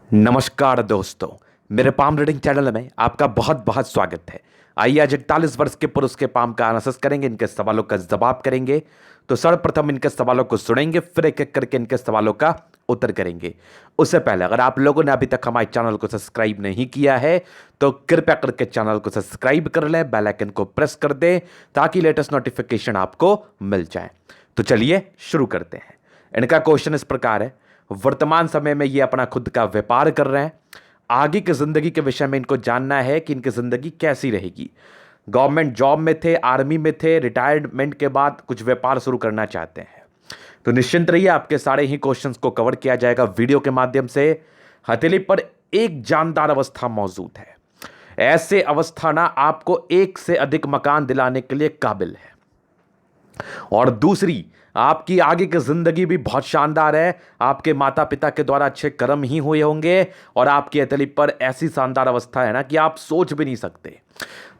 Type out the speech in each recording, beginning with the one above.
नमस्कार दोस्तों, मेरे पाम रीडिंग चैनल में आपका बहुत बहुत स्वागत है। आइए आज 41 वर्ष के पुरुष के पाम का एनालिसिस करेंगे, इनके सवालों का जवाब करेंगे। तो सर्वप्रथम इनके सवालों को सुनेंगे, फिर एक एक करके इनके सवालों का उत्तर करेंगे। उससे पहले अगर आप लोगों ने अभी तक हमारे चैनल को सब्सक्राइब नहीं किया है तो कृपया करके चैनल को सब्सक्राइब कर लें, बेल आइकन को प्रेस कर दें ताकि लेटेस्ट नोटिफिकेशन आपको मिल जाए। तो चलिए शुरू करते हैं। इनका क्वेश्चन इस प्रकार है, वर्तमान समय में ये अपना खुद का व्यापार कर रहे हैं। आगे की जिंदगी के विषय में इनको जानना है कि इनकी जिंदगी कैसी रहेगी। गवर्नमेंट जॉब में थे, आर्मी में थे, रिटायरमेंट के बाद कुछ व्यापार शुरू करना चाहते हैं। तो निश्चिंत रहिए, आपके सारे ही क्वेश्चंस को कवर किया जाएगा वीडियो के माध्यम से। हथेली पर एक जानदार अवस्था मौजूद है। ऐसे अवस्था ना आपको एक से अधिक मकान दिलाने के लिए काबिल है। और दूसरी, आपकी आगे की जिंदगी भी बहुत शानदार है। आपके माता पिता के द्वारा अच्छे कर्म ही हुए होंगे और आपकी हथेली पर ऐसी शानदार अवस्था है ना कि आप सोच भी नहीं सकते।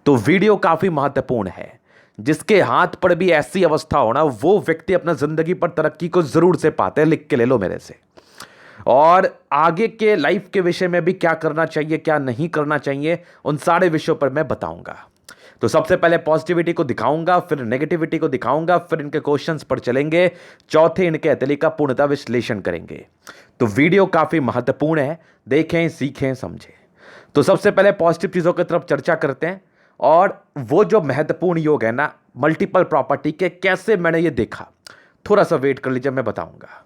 तो वीडियो काफी महत्वपूर्ण है। जिसके हाथ पर भी ऐसी अवस्था हो ना, वो व्यक्ति अपना जिंदगी पर तरक्की को जरूर से पाते हैं। लिख के ले लो मेरे से। और आगे के लाइफ के विषय में भी क्या करना चाहिए, क्या नहीं करना चाहिए, उन सारे विषयों पर मैं बताऊंगा। तो सबसे पहले पॉजिटिविटी को दिखाऊंगा, फिर नेगेटिविटी को दिखाऊंगा, फिर इनके क्वेश्चंस पर चलेंगे, चौथे इनके हथेली का पूर्णतः विश्लेषण करेंगे। तो वीडियो काफी महत्वपूर्ण है, देखें, सीखें, समझें। तो सबसे पहले पॉजिटिव चीजों की तरफ चर्चा करते हैं। और वो जो महत्वपूर्ण योग है ना मल्टीपल प्रॉपर्टी के, कैसे मैंने ये देखा, थोड़ा सा वेट कर लीजिए, मैं बताऊंगा।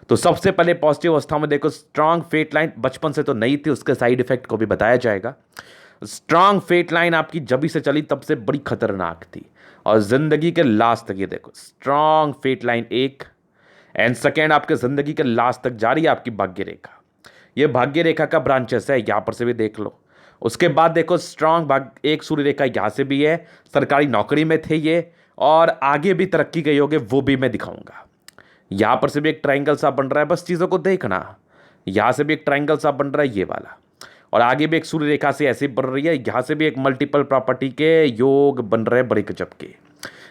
तो सबसे पहले पॉजिटिव अवस्था में देखो, स्ट्रांग फेट लाइन बचपन से तो नहीं थी, उसके साइड इफेक्ट को भी बताया जाएगा। स्ट्रांग फेट लाइन आपकी जब से चली तब से बड़ी खतरनाक थी और जिंदगी के लास्ट तक ये देखो स्ट्रांग फेट लाइन एक एंड सेकेंड आपके जिंदगी के लास्ट तक जारी है आपकी भाग्य रेखा। ये भाग्य रेखा का ब्रांचेस है, यहां पर से भी देख लो। उसके बाद देखो स्ट्रांग भाग्य एक सूर्य रेखा यहां से भी है, सरकारी नौकरी में थे ये और आगे भी तरक्की गई होगी, वो भी मैं दिखाऊंगा। यहां पर से भी एक ट्राइंगल सा बन रहा है, बस चीजों को देखना। यहां से भी एक ट्राइंगल सा बन रहा है ये वाला, और आगे भी एक सूर्य रेखा से ऐसे बन रही है। यहां से भी एक मल्टीपल प्रॉपर्टी के योग बन रहे हैं बड़े गजब के।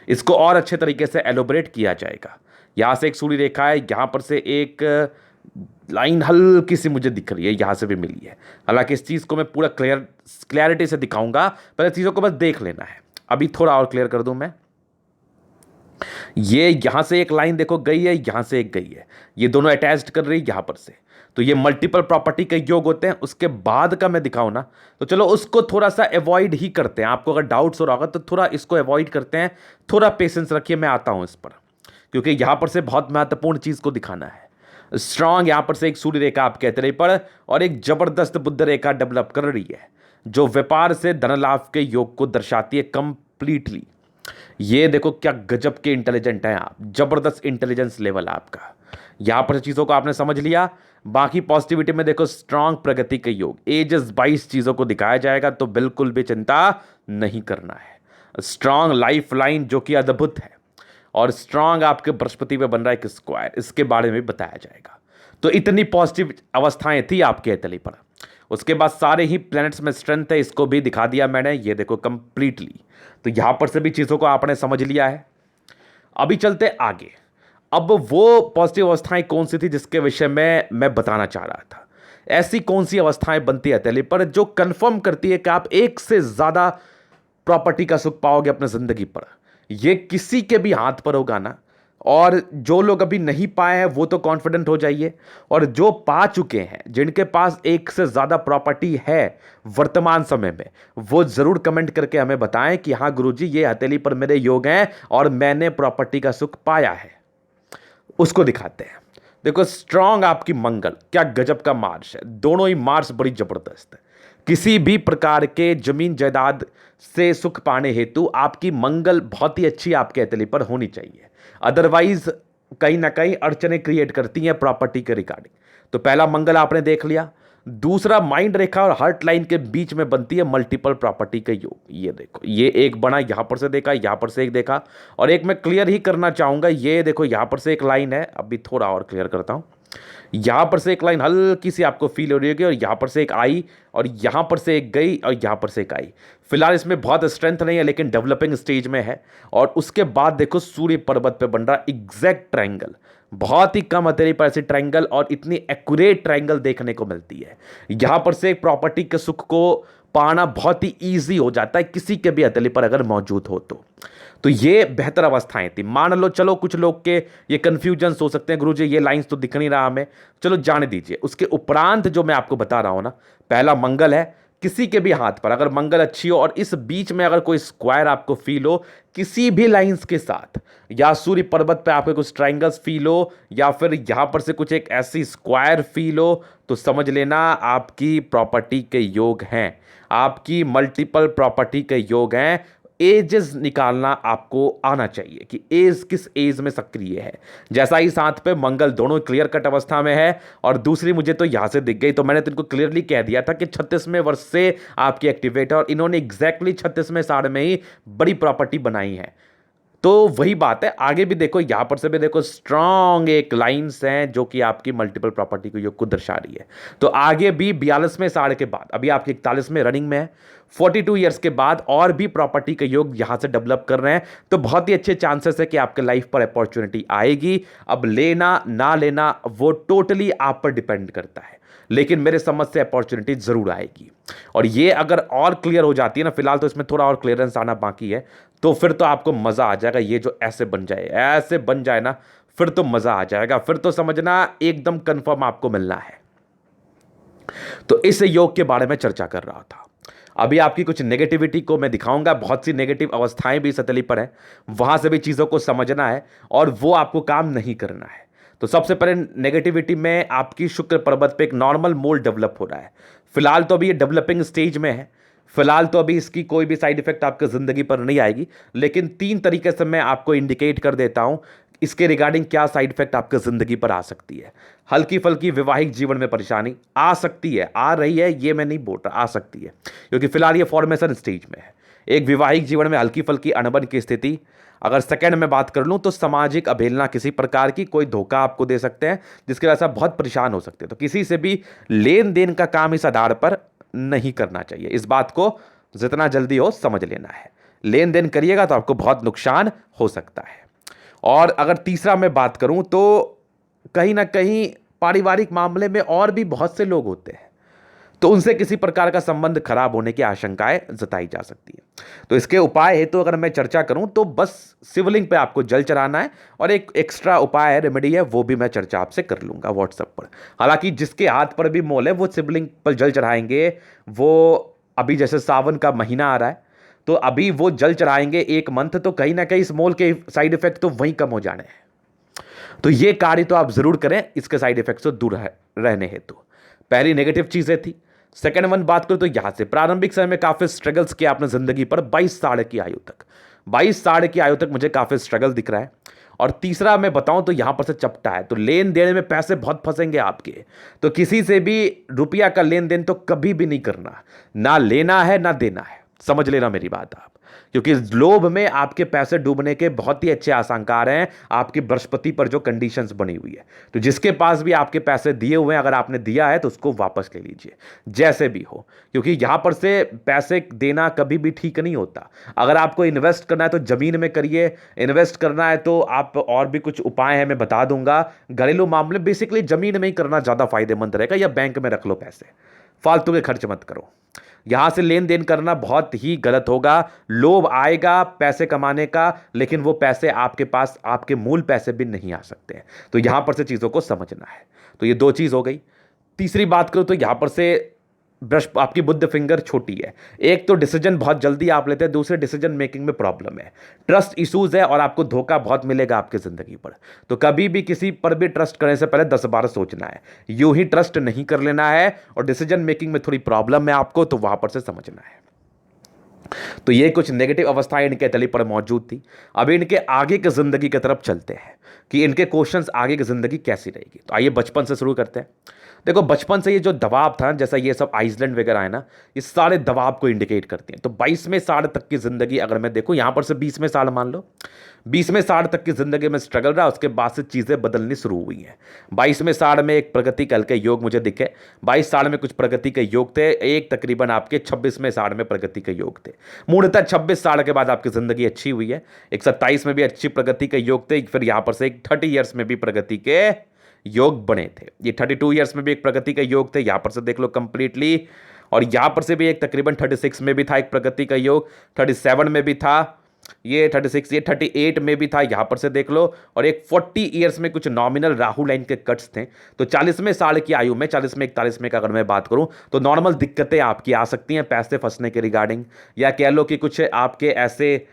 इसको और अच्छे तरीके से एलोबरेट किया जाएगा। यहां से एक सूर्य रेखा है, यहां पर से एक लाइन हल्की सी मुझे दिख रही है, यहां से भी मिली है। हालांकि इस चीज को मैं पूरा क्लैरिटी से दिखाऊंगा, पहले चीजों को बस देख लेना है। अभी थोड़ा और क्लियर कर दूं मैं। ये यहां से एक लाइन देखो गई है, यहां से एक गई है, ये दोनों अटैच्ड कर रही है यहां पर से। तो ये मल्टीपल प्रॉपर्टी के योग होते हैं। उसके बाद का मैं दिखाऊं ना, तो चलो उसको थोड़ा सा अवॉइड ही करते हैं। आपको अगर डाउट्स हो रहा होगा तो थोड़ा इसको अवॉइड करते हैं, थोड़ा पेशेंस रखिए, मैं आता हूं इस पर, क्योंकि यहां पर से बहुत महत्वपूर्ण चीज को दिखाना है। स्ट्रांग यहां पर से एक सूर्य रेखा आपके हथेली पर और एक जबरदस्त बुध रेखा डेवलप कर रही है, जो व्यापार से धन लाभ के योग को दर्शाती है कंप्लीटली। ये देखो क्या गजब के इंटेलिजेंट हैं आप, जबरदस्त इंटेलिजेंस लेवल आपका। यहां पर चीजों को आपने समझ लिया। बाकी पॉजिटिविटी में देखो स्ट्रांग प्रगति के योग, एजेस 22 चीजों को दिखाया जाएगा, तो बिल्कुल भी चिंता नहीं करना है। स्ट्रांग लाइफ लाइन जो कि अद्भुत है, और स्ट्रांग आपके बृहस्पति पे बन रहा है एक स्क्वायर, इसके बारे में बताया जाएगा। तो इतनी पॉजिटिव अवस्थाएं थी आपके हथेली पर। उसके बाद सारे ही प्लैनेट्स में स्ट्रेंथ है, इसको भी दिखा दिया मैंने, ये देखो कंप्लीटली। तो यहां पर से भी चीजों को आपने समझ लिया है। अभी चलते आगे। अब वो पॉजिटिव अवस्थाएं कौन सी थी जिसके विषय में मैं बताना चाह रहा था। ऐसी कौन सी अवस्थाएं बनती है हथेली पर जो कंफर्म करती है कि आप एक से ज्यादा प्रॉपर्टी का सुख पाओगे अपने जिंदगी पर। ये किसी के भी हाथ पर होगा ना, और जो लोग अभी नहीं पाए हैं वो तो कॉन्फिडेंट हो जाइए, और जो पा चुके हैं, जिनके पास एक से ज्यादा प्रॉपर्टी है वर्तमान समय में, वो जरूर कमेंट करके हमें बताएं कि हाँ गुरुजी ये हथेली पर मेरे योग हैं और मैंने प्रॉपर्टी का सुख पाया है। उसको दिखाते हैं। देखो स्ट्रांग आपकी मंगल, क्या गजब का मार्स है, दोनों ही मार्स बड़ी जबरदस्त है। किसी भी प्रकार के जमीन जायदाद से सुख पाने हेतु आपकी मंगल बहुत ही अच्छी आपके हथेली पर होनी चाहिए, अदरवाइज कहीं ना कहीं अड़चने क्रिएट करती हैं प्रॉपर्टी के रिगार्डिंग। तो पहला मंगल आपने देख लिया। दूसरा, माइंड रेखा और हार्ट लाइन के बीच में बनती है मल्टीपल प्रॉपर्टी का योग। ये देखो, ये एक बना, यहां पर से देखा, यहां पर से एक देखा, और एक मैं क्लियर ही करना चाहूंगा। ये देखो यहां पर से एक लाइन है, अभी थोड़ा और क्लियर करता हूं। यहां पर से एक लाइन हल्की सी आपको फील हो रही होगी, और यहां पर से एक आई, और यहां पर से एक गई, और यहां पर से एक आई। फिलहाल इसमें बहुत स्ट्रेंथ नहीं है, लेकिन डेवलपिंग स्टेज में है। और उसके बाद देखो सूर्य पर्वत पे बन रहा एग्जैक्ट ट्रायंगल। बहुत ही कम हथेली पर ऐसी ट्रायंगल और इतनी एक्यूरेट ट्रायंगल देखने को मिलती है। यहां पर से एक प्रॉपर्टी के सुख को पाना बहुत ही ईजी हो जाता है किसी के भी हथेली पर अगर मौजूद हो तो ये बेहतर अवस्थाएं थी। मान लो, चलो कुछ लोग के ये कंफ्यूजन हो सकते हैं, गुरुजी ये लाइंस तो दिख नहीं रहा हमें, चलो जाने दीजिए। उसके उपरांत जो मैं आपको बता रहा हूं ना, पहला मंगल है किसी के भी हाथ पर, अगर मंगल अच्छी हो और इस बीच में अगर कोई स्क्वायर आपको फील हो किसी भी लाइंस के साथ, या सूर्य पर्वत पे आपको कुछ ट्रायंगल्स फील हो, या फिर यहां पर से कुछ एक ऐसी स्क्वायर फील हो, तो समझ लेना आपकी प्रॉपर्टी के योग हैं, आपकी मल्टीपल प्रॉपर्टी के योग हैं। एजेस निकालना आपको आना चाहिए कि एज किस एज में सक्रिय है। जैसा ही साथ पे मंगल दोनों क्लियर कट अवस्था में है, और दूसरी मुझे तो यहां से दिख गई, तो मैंने तो इनको क्लियरली कह दिया था कि 36वें वर्ष से आपकी एक्टिवेट है, और इन्होंने एग्जैक्टली 36वें साल में ही बड़ी प्रॉपर्टी बनाई है। तो वही बात है, आगे भी देखो, यहां पर से भी देखो स्ट्रॉन्ग एक लाइंस हैं जो कि आपकी मल्टीपल प्रॉपर्टी को योग को दर्शा रही है। तो आगे भी 42वें साल के बाद, अभी आपकी 41वें रनिंग में है, 42 ईयर्स के बाद और भी प्रॉपर्टी के योग यहां से डेवलप कर रहे हैं, तो बहुत ही अच्छे चांसेस है कि आपके लाइफ पर अपॉर्चुनिटी आएगी। अब लेना ना लेना वो टोटली आप पर डिपेंड करता है, लेकिन मेरे समझ से अपॉर्चुनिटी जरूर आएगी। और ये अगर और क्लियर हो जाती है ना, फिलहाल तो इसमें थोड़ा और क्लियरेंस आना बाकी है, तो फिर तो आपको मजा आ जाएगा। ये जो ऐसे बन जाए ना, फिर तो मजा आ जाएगा, फिर तो समझना एकदम कंफर्म आपको मिलना है। तो इस योग के बारे में चर्चा कर रहा था। अभी आपकी कुछ नेगेटिविटी को मैं दिखाऊंगा, बहुत सी नेगेटिव अवस्थाएं भी सतली पर है, वहां से भी चीजों को समझना है और वो आपको काम नहीं करना है। तो सबसे पहले नेगेटिविटी में आपकी शुक्र पर्वत पे एक नॉर्मल मोल डेवलप हो रहा है। फिलहाल तो अभी ये डेवलपिंग स्टेज में है, फिलहाल तो अभी इसकी कोई भी साइड इफेक्ट आपकी जिंदगी पर नहीं आएगी, लेकिन 3 तरीके से मैं आपको इंडिकेट कर देता हूं इसके रिगार्डिंग क्या साइड इफेक्ट आपकी जिंदगी पर आ सकती है। हल्की फल्की वैवाहिक जीवन में परेशानी आ सकती है, आ रही है ये मैं नहीं बोल रहा, आ सकती है, क्योंकि फिलहाल ये फॉर्मेशन स्टेज में है। एक वैवाहिक जीवन में हल्की फल्की अनबन की स्थिति। अगर सेकंड में बात कर लूं तो सामाजिक अवहेलना किसी प्रकार की, कोई धोखा आपको दे सकते हैं जिसकी वजह से आप बहुत परेशान हो सकते हैं। तो किसी से भी लेन देन का काम इस आधार पर नहीं करना चाहिए, इस बात को जितना जल्दी हो समझ लेना है। लेन देन करिएगा तो आपको बहुत नुकसान हो सकता है। और अगर तीसरा मैं बात करूं तो कहीं ना कहीं पारिवारिक मामले में और भी बहुत से लोग होते हैं, तो उनसे किसी प्रकार का संबंध खराब होने की आशंकाएं जताई जा सकती है। तो इसके उपाय हेतु तो अगर मैं चर्चा करूं तो बस शिवलिंग पे आपको जल चढ़ाना है, और एक एक्स्ट्रा उपाय है, रेमेडी है, वो भी मैं चर्चा आपसे कर लूंगा व्हाट्सएप पर। हालांकि जिसके हाथ पर भी मोल है वो शिवलिंग पर जल चढ़ाएंगे। वो अभी जैसे सावन का महीना आ रहा है, तो अभी वो जल चढ़ाएंगे 1 मंथ, तो कहीं ना कहीं इस मोल के साइड इफेक्ट तो वहीं कम हो जाने हैं। तो ये कार्य तो आप जरूर करें इसके साइड इफेक्ट से दूर रहने हेतु। पहली नेगेटिव चीजें थी। सेकंड वन बात करूं तो यहां से प्रारंभिक समय में काफी स्ट्रगल्स किया आपने जिंदगी पर 22 साल की आयु तक, 22 साल की आयु तक मुझे काफी स्ट्रगल दिख रहा है। और तीसरा मैं बताऊं तो यहां पर से चपटा है, तो लेन देन में पैसे बहुत फंसेंगे आपके। तो किसी से भी रुपया का लेन देन तो कभी भी नहीं करना, ना लेना है ना देना है, समझ लेना मेरी बात आप, क्योंकि लोभ में आपके पैसे डूबने के बहुत ही अच्छे आशंकार हैं आपकी बृहस्पति पर जो कंडीशंस बनी हुई है। तो जिसके पास भी आपके पैसे दिए हुए हैं, अगर आपने दिया है तो उसको वापस ले लीजिए जैसे भी हो, क्योंकि यहां पर से पैसे देना कभी भी ठीक नहीं होता। अगर आपको इन्वेस्ट करना है तो जमीन में करिए, इन्वेस्ट करना है तो आप और भी कुछ उपाय हैं मैं बता दूंगा। घरेलू मामले बेसिकली जमीन में ही करना ज्यादा फायदेमंद रहेगा, या बैंक में रख लो पैसे, फालतू के खर्च मत करो। यहां से लेन देन करना बहुत ही गलत होगा। लोभ आएगा पैसे कमाने का, लेकिन वो पैसे आपके पास आपके मूल पैसे भी नहीं आ सकते हैं। तो यहां पर से चीजों को समझना है। तो ये 2 चीज हो गई। तीसरी बात करूं तो यहां पर से ब्रश आपकी बुद्ध फिंगर छोटी है। एक तो डिसीजन बहुत जल्दी आप लेते हैं, दूसरे डिसीजन मेकिंग में प्रॉब्लम है, ट्रस्ट इश्यूज है, और आपको धोखा बहुत मिलेगा आपकी जिंदगी पर। तो कभी भी किसी पर भी ट्रस्ट करने से पहले 10 बार सोचना है, यूं ही ट्रस्ट नहीं कर लेना है। और डिसीजन मेकिंग में थोड़ी प्रॉब्लम है आपको, तो वहां पर से समझना है। तो ये कुछ नेगेटिव अवस्थाएं इनके तली पर मौजूद थी। अभी इनके आगे की जिंदगी की तरफ चलते हैं कि इनके क्वेश्चंस आगे की जिंदगी कैसी रहेगी। तो आइए बचपन से शुरू करते हैं। देखो बचपन से ये जो दबाव था, जैसा ये सब आइसलैंड वगैरह है ना, ये सारे दबाव को इंडिकेट करते हैं। तो 22वें साल तक की जिंदगी अगर मैं देखूं, यहां पर से 20वें साल मान लो, 20वें साल तक की जिंदगी में स्ट्रगल रहा, उसके बाद से चीजें बदलनी शुरू हुई हैं। 22वें साल में एक प्रगति कल के योग मुझे दिखे, 22 साल में कुछ प्रगति के योग थे, एक तकरीबन आपके 26वें साल में प्रगति के योग थे। मूलतः 26 साल के बाद आपकी जिंदगी अच्छी हुई है। एक 27 में भी अच्छी प्रगति के योग थे, फिर यहां पर से एक 30 ईयर्स में भी प्रगति के योग बने थे। ये 32 ईयर्स में भी एक प्रगति के योग थे, यहां पर से देख लो कंप्लीटली। और यहां पर से भी एक तकरीबन 36 में भी था एक प्रगति का योग, 37 में भी था, ये 36, ये 38 में भी था, यहां पर से देख लो। और एक 40 ईयर्स में कुछ नॉमिनल राहु लाइन के कट्स थे। तो 40वें साल की आयु में, 40 में 41 में का अगर मैं बात करूं तो नॉर्मल दिक्कतें आपकी आ सकती हैं पैसे फंसने के रिगार्डिंग, या कह लो कि कुछ आपके ऐसे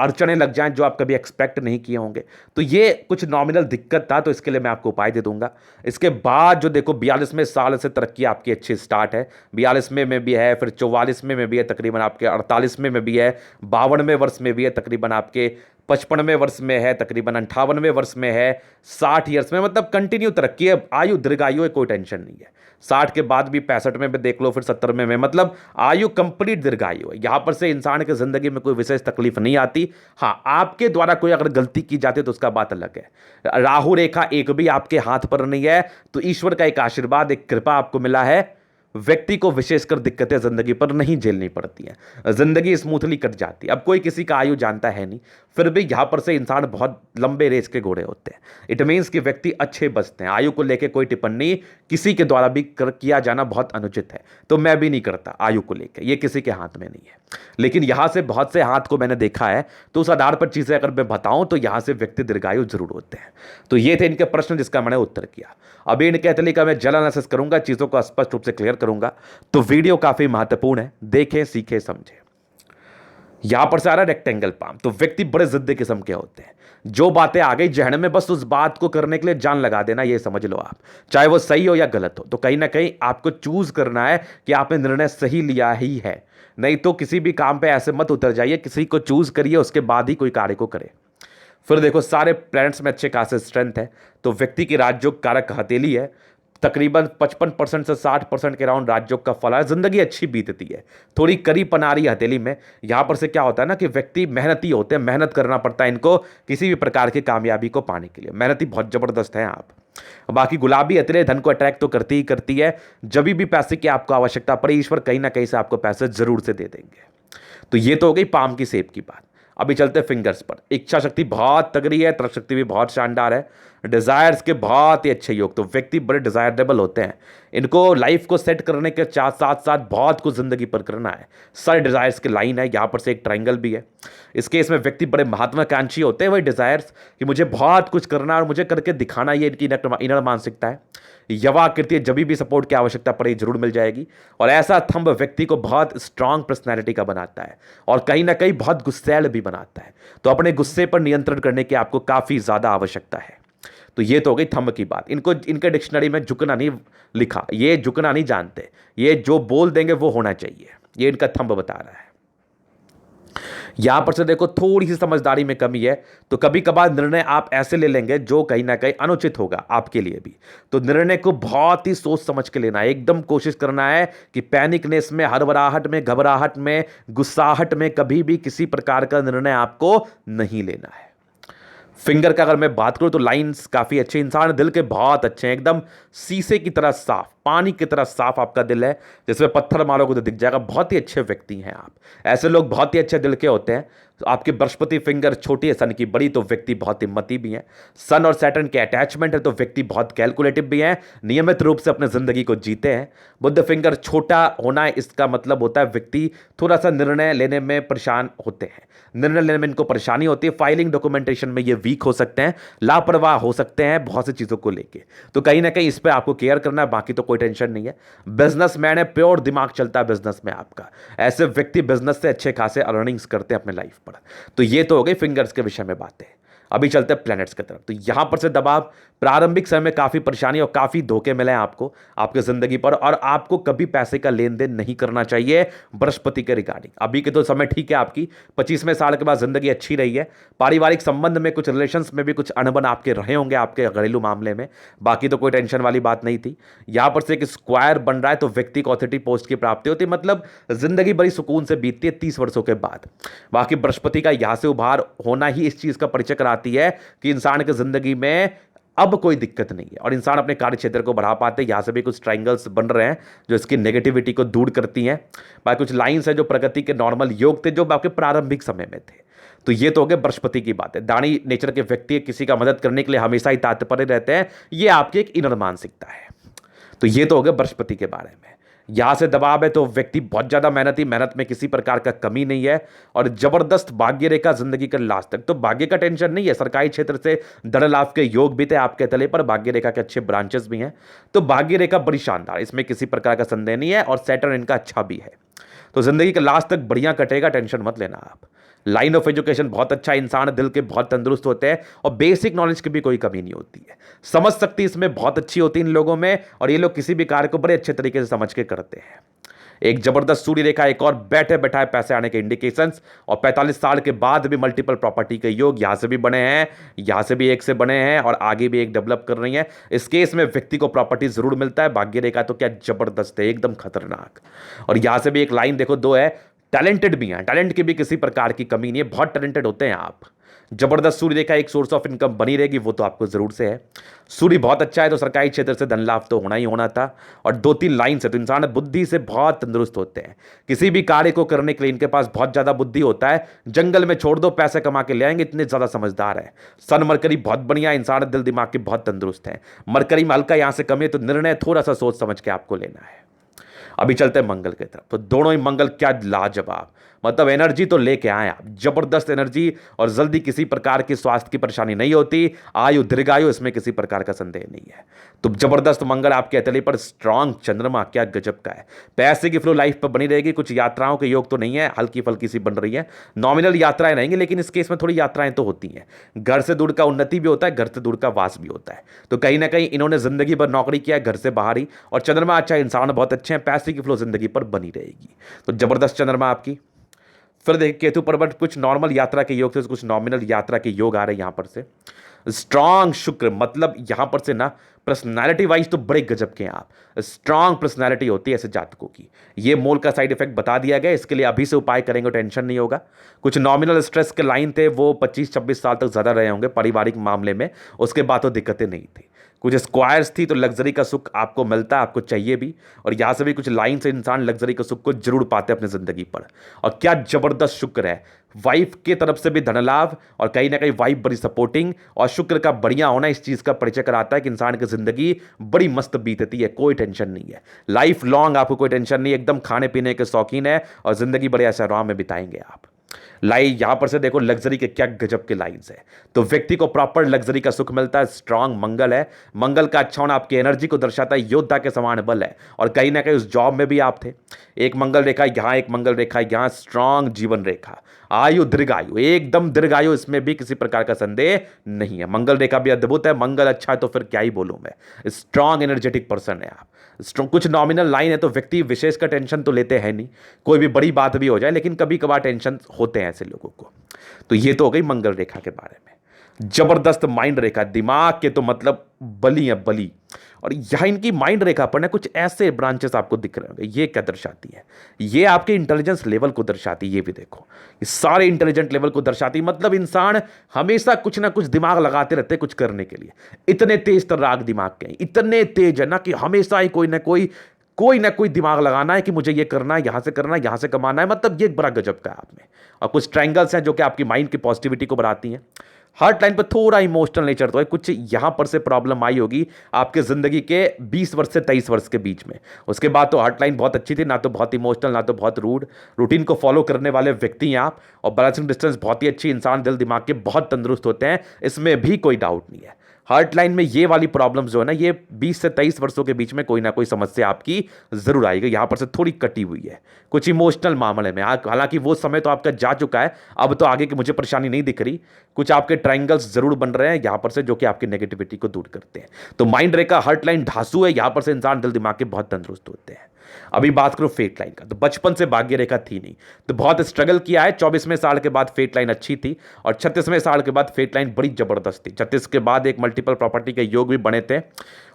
अड़चने लग जाएं जो आप कभी एक्सपेक्ट नहीं किए होंगे। तो ये कुछ नॉमिनल दिक्कत था, तो इसके लिए मैं आपको उपाय दे दूंगा। इसके बाद जो देखो 42वें साल से तरक्की आपकी अच्छी स्टार्ट है, 42वें में भी है, फिर 44वें में भी है, तकरीबन आपके 48वें में भी है, 52वें वर्ष में भी है, तकरीबन आपके 55वें वर्ष में है, तकरीबन 58वें वर्ष में है, 60 ईयर्स में, मतलब कंटिन्यू तरक्की है। आयु दीर्घायु है, कोई टेंशन नहीं है। 60 के बाद भी 65 में भी देख लो, फिर 70वें में, मतलब आयु कंप्लीट दीर्घायु है। यहां पर से इंसान की जिंदगी में कोई विशेष तकलीफ नहीं आती। हाँ, आपके द्वारा कोई अगर गलती की जाती है तो उसका बात अलग है। राहु रेखा एक भी आपके हाथ पर नहीं है, तो ईश्वर का एक आशीर्वाद, एक कृपा आपको मिला है। व्यक्ति को विशेषकर दिक्कतें जिंदगी पर नहीं झेलनी पड़ती हैं, जिंदगी स्मूथली कट जाती है। अब कोई किसी का आयु जानता है नहीं, फिर भी यहां पर से इंसान बहुत लंबे रेस के घोड़े होते हैं। इट मीन्स कि व्यक्ति अच्छे बचते हैं। आयु को लेकर कोई टिप्पणी किसी के द्वारा भी किया जाना बहुत अनुचित है, तो मैं भी नहीं करता आयु को लेकर, ये किसी के हाथ में नहीं है। लेकिन यहां से बहुत से हाथ को मैंने देखा है, तो उस आधार पर चीजें अगर मैं बताऊं तो यहां से व्यक्ति दीर्घायु जरूर होते हैं। तो ये थे इनके प्रश्न जिसका मैंने उत्तर किया। अभी इनके अतली का मैं जल एनालिसिस करूंगा, चीजों को स्पष्ट रूप से क्लियर करूंगा। तो वीडियो काफी महत्वपूर्ण है, देखें, सीखें, समझें। यहां पर से आ रहा है रेक्टेंगल पाम। तो व्यक्ति बड़े जिद्दी किस्म के होते हैं, जो बातें आ गई जहन में बस उस बात को करने के लिए जान लगा देना, ये समझ लो आप, चाहे वो सही हो या गलत हो। तो कहीं ना कहीं आपको चूज करना है कि आपने निर्णय सही लिया ही है, नहीं तो किसी भी काम पे ऐसे मत उतर जाइए, किसी को चूज करिए उसके बाद ही कोई कार्य को करे। फिर देखो सारे प्लैनेट्स में अच्छे खासे स्ट्रेंथ है। तो व्यक्ति की राजयोग कारक हथेली है, तकरीबन 55% से 60% के राउंड राजयोग का फल है। जिंदगी अच्छी बीतती है, थोड़ी करीब पना रही है हथेली में। यहां पर से क्या होता है ना कि व्यक्ति मेहनती होते हैं, मेहनत करना पड़ता है इनको किसी भी प्रकार की कामयाबी को पाने के लिए। मेहनती बहुत जबरदस्त है आप। बाकी गुलाबी हथेली धन को अट्रैक्ट तो करती ही करती है, जब भी पैसे की आपको आवश्यकता पड़े ईश्वर कहीं ना कहीं से आपको पैसे जरूर से दे देंगे। तो ये तो हो गई पाम की सेप की बात। अभी चलते फिंगर्स पर। इच्छा शक्ति बहुत तगड़ी है, तर्क शक्ति भी बहुत शानदार है, डिजायर्स के बहुत ही अच्छे योग। तो व्यक्ति बड़े डिजायरेबल होते हैं, इनको लाइफ को सेट करने के साथ साथ बहुत कुछ जिंदगी पर करना है। सारे डिजायर्स की लाइन है, यहाँ पर से एक ट्राइंगल भी है। इस केस में व्यक्ति बड़े महत्वाकांक्षी होते हैं, वही डिजायर्स कि मुझे बहुत कुछ करना और मुझे करके दिखाना, ये इनकी इनर मानसिकता है। यवा आकृति जब भी सपोर्ट की आवश्यकता पड़े जरूर मिल जाएगी। और ऐसा थंब व्यक्ति को बहुत स्ट्रांग पर्सनैलिटी का बनाता है और कहीं ना कहीं बहुत गुस्सैल भी बनाता है। तो अपने गुस्से पर नियंत्रण करने की आपको काफी ज्यादा आवश्यकता है। तो ये तो हो गई थंब की बात। इनको इनके डिक्शनरी में झुकना नहीं लिखा, ये झुकना नहीं जानते, ये जो बोल देंगे वो होना चाहिए, ये इनका थंब बता रहा है। यहां पर से देखो थोड़ी सी समझदारी में कमी है, तो कभी कभार निर्णय आप ऐसे ले लेंगे जो कहीं ना कहीं अनुचित होगा आपके लिए भी। तो निर्णय को बहुत ही सोच समझ के लेना है, एकदम कोशिश करना है कि पैनिकनेस में, हड़बड़ाहट में, घबराहट में, गुस्साहट में कभी भी किसी प्रकार का निर्णय आपको नहीं लेना है। फिंगर का अगर मैं बात करूं तो लाइंस काफी अच्छे, इंसान दिल के बहुत अच्छे हैं, एकदम शीशे की तरह साफ, पानी की तरह साफ आपका दिल है, जिसमें पत्थर मारोगे तो दिख जाएगा। बहुत ही अच्छे व्यक्ति हैं आप, ऐसे लोग बहुत ही अच्छे दिल के होते हैं। तो आपके बृहस्पति फिंगर छोटी है, सन की बड़ी, तो व्यक्ति बहुत हिम्मती भी है। सन और सैटर्न के अटैचमेंट है, तो व्यक्ति बहुत कैलकुलेटिव भी है, नियमित रूप से अपने जिंदगी को जीते हैं। बुध फिंगर छोटा होना है, इसका मतलब होता है व्यक्ति थोड़ा सा निर्णय लेने में परेशान होते हैं, निर्णय लेने में इनको परेशानी होती है। फाइलिंग डॉक्यूमेंटेशन में ये वीक हो सकते हैं, लापरवाह हो सकते हैं बहुत सी चीजों को लेके। तो कहीं ना कहीं इस पर आपको केयर करना है, बाकी तो कोई टेंशन नहीं है। बिजनेसमैन है, प्योर दिमाग चलता है बिजनेस में आपका। ऐसे व्यक्ति बिजनेस से अच्छे खासे अर्निंग्स करते हैं अपने लाइफ पर। तो ये तो हो गई फिंगर्स के विषय में बातें। अभी चलते हैं प्लैनेट्स की तरफ। तो यहां पर से दबाव प्रारंभिक समय में काफी परेशानी और काफी धोखे मिले हैं आपको आपके जिंदगी पर, और आपको कभी पैसे का लेन देन नहीं करना चाहिए बृहस्पति के रिगार्डिंग। अभी के तो समय ठीक है आपकी, 25वें साल के बाद जिंदगी अच्छी रही है, पारिवारिक संबंध में कुछ रिलेशंस में भी कुछ अनबन आपके रहे होंगे आपके घरेलू मामले में, बाकी तो कोई टेंशन वाली बात नहीं थी। यहां पर से एक स्क्वायर बन रहा है तो व्यक्ति को अथॉरिटी पोस्ट की प्राप्ति होती है, मतलब जिंदगी बड़ी सुकून से बीतती है 30 वर्षों के बाद। बाकी बृहस्पति का यहां से उभार होना ही इस चीज का परिचय कराती है कि इंसान की जिंदगी में अब कोई दिक्कत नहीं है और इंसान अपने कार्य क्षेत्र को बढ़ा पाते हैं। यहां से भी कुछ ट्रायंगल्स बन रहे हैं जो इसकी नेगेटिविटी को दूर करती हैं। बाकी कुछ लाइंस है जो प्रगति के नॉर्मल योग थे जो आपके प्रारंभिक समय में थे। तो ये तो हो गए बृहस्पति की बात है। दानी नेचर के व्यक्ति किसी का मदद करने के लिए हमेशा ही तात्पर्य रहते हैं, ये आपकी एक इनर मानसिकता है। तो ये तो हो गया बृहस्पति के बारे में। यहां से दबाव है तो व्यक्ति बहुत ज्यादा मेहनती, मेहनत में किसी प्रकार का कमी नहीं है और जबरदस्त भाग्य रेखा जिंदगी के लास्ट तक। तो भाग्य का टेंशन नहीं है, सरकारी क्षेत्र से धन लाभ के योग भी थे आपके तले पर, भाग्य रेखा के अच्छे ब्रांचेस भी हैं। तो भाग्य रेखा बड़ी शानदार, इसमें किसी प्रकार का संदेह नहीं है और सैटर्न इनका अच्छा भी है। तो जिंदगी के लास्ट तक बढ़िया कटेगा, टेंशन मत लेना आप। लाइन ऑफ एजुकेशन बहुत अच्छा, इंसान दिल के बहुत तंदुरुस्त होते हैं और बेसिक नॉलेज की भी कोई कमी नहीं होती है। समझ शक्ति इसमें बहुत अच्छी होती है इन लोगों में और ये लोग किसी भी कार्य को बड़े अच्छे तरीके से समझ के करते हैं। एक जबरदस्त सूर्य रेखा, एक और बैठे बैठाए पैसे आने के इंडिकेशंस और 45 साल के बाद भी मल्टीपल प्रॉपर्टी के योग यहां से भी बने हैं, यहां से भी एक से बने हैं और आगे भी एक डेवलप कर रही है। इस केस में व्यक्ति को प्रॉपर्टी जरूर मिलता है। भाग्य रेखा तो क्या जबरदस्त है, एकदम खतरनाक। और यहां से भी एक लाइन देखो, दो है, टैलेंटेड भी हैं, टैलेंट की भी किसी प्रकार की कमी नहीं है, बहुत टैलेंटेड होते हैं आप। जबरदस्त सूर्य रेखा, एक सोर्स ऑफ इनकम बनी रहेगी, वो तो आपको जरूर से है। सूर्य बहुत अच्छा है तो सरकारी क्षेत्र से धन लाभ तो होना ही होना था। और 2-3 लाइन से तो इंसान बुद्धि से बहुत तंदुरुस्त होते हैं, किसी भी कार्य को करने के लिए इनके पास बहुत ज्यादा बुद्धि होता है। जंगल में छोड़ दो, पैसे कमा के ले आएंगे, इतने ज्यादा समझदार है। सन मरकरी बहुत बढ़िया, इंसान दिल दिमाग के बहुत तंदुरुस्त है। मरकरी में हल्का यहां से कमी है तो निर्णय थोड़ा सा सोच समझ के आपको लेना है। अभी चलते हैं मंगल की तरफ। तो दोनों ही मंगल क्या लाजवाब, मतलब एनर्जी तो लेके आए आप, जबरदस्त एनर्जी और जल्दी किसी प्रकार की स्वास्थ्य की परेशानी नहीं होती, आयु दीर्घायु इसमें किसी प्रकार का संदेह नहीं है। तो जबरदस्त मंगल आपके हथेली पर, स्ट्रांग चंद्रमा क्या गजब का है। पैसे की फ्लो लाइफ पर बनी रहेगी, कुछ यात्राओं के योग तो नहीं है, हल्की फल्की सी बन रही है, नॉमिनल यात्राएं रहेंगी लेकिन इस केस में थोड़ी यात्राएं तो होती हैं। घर से दूर का उन्नति भी होता है, घर से दूर का वास भी होता है। तो कहीं ना कहीं इन्होंने जिंदगी भर नौकरी किया है घर से बाहर ही, और चंद्रमा अच्छा, इंसान बहुत अच्छे हैं, पैसे की फ्लो जिंदगी पर बनी रहेगी। तो जबरदस्त चंद्रमा आपकी। फिर देखिए केतु पर्वत, कुछ नॉर्मल यात्रा के योग से कुछ नॉमिनल यात्रा के योग आ रहे हैं यहां पर से। स्ट्रांग शुक्र, मतलब यहां पर से ना पर्सनालिटी वाइज तो बड़े गजब के हैं आप, स्ट्रांग पर्सनालिटी होती है ऐसे जातकों की। ये मोल का साइड इफेक्ट बता दिया गया, इसके लिए अभी से उपाय करेंगे, टेंशन नहीं होगा। कुछ नॉमिनल स्ट्रेस के लाइन थे वो 25-26 साल तक ज्यादा रहे होंगे पारिवारिक मामले में, उसके बाद तो दिक्कतें नहीं थी। कुछ स्क्वायर्स थी तो लग्जरी का सुख आपको मिलता है, आपको चाहिए भी, और यहां से भी कुछ लाइन से इंसान लग्जरी का सुख को जरूर पाते हैं अपनी जिंदगी पर। और क्या जबरदस्त शुक्र है, वाइफ की तरफ से भी धन लाभ और कहीं ना कहीं वाइफ बड़ी सपोर्टिंग, और शुक्र का बढ़िया होना इस चीज का परिचय कराता है कि इंसान की जिंदगी बड़ी मस्त बीतती है, कोई टेंशन नहीं है, लाइफ लॉन्ग आपको कोई टेंशन नहीं, एकदम खाने पीने के शौकीन है और जिंदगी बड़े ऐसे आराम में बिताएंगे आप। लाइन यहां पर से देखो, लग्जरी के क्या गजब के लाइंस है। तो व्यक्ति को प्रॉपर लग्जरी का सुख मिलता है, स्ट्रांग मंगल है। मंगल का अच्छा होना आपकी एनर्जी को दर्शाता है, योद्धा के समान बल है, और कहीं ना कहीं उस जॉब में भी आप थे। एक मंगल रेखा यहां, एक मंगल रेखा यहां, स्ट्रांग जीवन रेखा, आयु दीर्घायु, एकदम दीर्घायु, इसमें भी किसी प्रकार का संदेह नहीं है। मंगल रेखा भी अद्भुत है, मंगल अच्छा है तो फिर क्या ही बोलूं मैं, स्ट्रांग एनर्जेटिक पर्सन है आप। कुछ नॉमिनल लाइन है तो व्यक्ति विशेष का टेंशन तो लेते हैं नहीं, कोई भी बड़ी बात भी हो जाए, लेकिन कभी कभार टेंशन होते हैं ऐसे लोगों को। तो ये तो हो गई मंगल रेखा के बारे में। जबरदस्त माइंड रेखा, दिमाग के तो मतलब बली है बली, और यहां इनकी माइंड रेखा पर ना कुछ ऐसे ब्रांचेस आपको दिख रहे होंगे। ये क्या दर्शाती है, ये आपके इंटेलिजेंस लेवल को दर्शाती है। ये भी देखो, ये सारे इंटेलिजेंट लेवल को दर्शाती है, मतलब इंसान हमेशा कुछ ना कुछ दिमाग लगाते रहते हैं कुछ करने के लिए। इतने तेज तर्राक दिमाग के हैं, इतने तेज है ना कि हमेशा ही कोई ना कोई दिमाग लगाना है कि मुझे ये करना है, यहां से करना है, यहां से कमाना है, मतलब ये बड़ा गजब का है आप में। और कुछ ट्रायंगल्स हैं जो कि आपकी माइंड की पॉजिटिविटी को बढ़ाती हैं। हार्ट लाइन पर थोड़ा इमोशनल नेचर तो है, कुछ यहां पर से प्रॉब्लम आई होगी आपके जिंदगी के 20 वर्ष से 23 वर्ष के बीच में। उसके बाद तो हार्ट लाइन बहुत अच्छी थी, ना तो बहुत इमोशनल ना तो बहुत रूड, रूटीन को फॉलो करने वाले व्यक्ति हैं आप, और बैलेंसिंग डिस्टेंस बहुत ही अच्छी, इंसान दिल दिमाग के बहुत तंदुरुस्त होते हैं, इसमें भी कोई डाउट नहीं है। हार्ट लाइन में ये वाली प्रॉब्लम जो है ना, ये 20 से 23 वर्षों के बीच में कोई ना कोई समस्या आपकी जरूर आएगी। यहां पर से थोड़ी कटी हुई है कुछ इमोशनल मामले में। हालांकि वो समय तो आपका जा चुका है, अब तो आगे की मुझे परेशानी नहीं दिख रही। कुछ आपके ट्राइंगल्स जरूर बन रहे हैं यहां पर से, जो कि आपकी नेगेटिविटी को दूर करते हैं। तो माइंड रेखा हार्ट लाइन ढासू है, यहां पर से इंसान दिल दिमाग के बहुत तंदुरुस्त होते हैं। अभी बात करो फेट लाइन का, तो बचपन से भाग्य रेखा थी नहीं, तो बहुत स्ट्रगल किया है। 24वें साल के बाद फेट लाइन अच्छी थी, और 36वें साल के बाद फेट लाइन बड़ी जबरदस्त थी। 36 के बाद एक मल्टीपल प्रॉपर्टी के योग भी बने थे,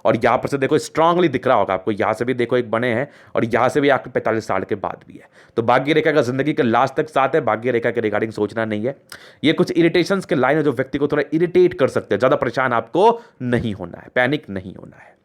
और यहां पर से देखो स्ट्रांगली दिख रहा होगा आपको, यहां से भी देखो एक बने हैं, और यहां से भी आपके 45 साल के बाद भी है। तो भाग्य रेखा का जिंदगी के लास्ट तक साथ है। भाग्य रेखा के रिगार्डिंग सोचना नहीं है। ये कुछ इरिटेशंस के लाइन है जो व्यक्ति को थोड़ा इरिटेट कर सकते हैं। ज्यादा परेशान आपको नहीं होना है, पैनिक नहीं होना है।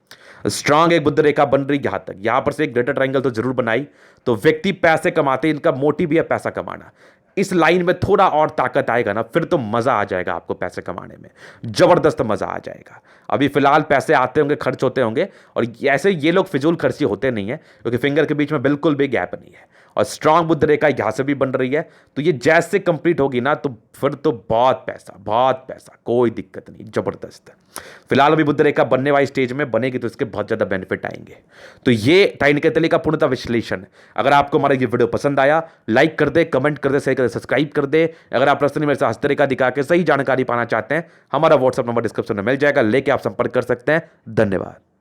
स्ट्रांग एक बुद्ध रेखा बन रही यहां तक, यहां पर से एक ग्रेटर ट्रायंगल तो जरूर बनाई। तो व्यक्ति पैसे कमाते, इनका मोटिव भी है पैसा कमाना। इस लाइन में थोड़ा और ताकत आएगा ना, फिर तो मजा आ जाएगा आपको पैसे कमाने में, जबरदस्त मजा आ जाएगा। अभी फिलहाल पैसे आते होंगे, खर्च होते होंगे, और ऐसे ये लोग फिजूल खर्ची होते नहीं है, क्योंकि फिंगर के बीच में बिल्कुल भी गैप नहीं है। और स्ट्रांग बुद्ध रेखा यहां से भी बन रही है, तो ये जैसे कंप्लीट होगी ना, तो फिर तो बहुत पैसा, कोई दिक्कत नहीं, जबरदस्त। फिलहाल अभी बुद्ध रेखा बनने वाली स्टेज में, बनेगी तो इसके बहुत ज्यादा बेनिफिट आएंगे। तो ये टाइन के तले का पूर्णतः विश्लेषण। अगर आपको हमारा ये वीडियो पसंद आया, लाइक कर दे, कमेंट कर दे, शेयर कर दे, सब्सक्राइब कर दे। अगर आप पर्सनली मेरे से हस्तरेखा दिखा के सही जानकारी पाना चाहते हैं, हमारा व्हाट्सएप नंबर डिस्क्रिप्शन में मिल जाएगा, लेके आप संपर्क कर सकते हैं। धन्यवाद।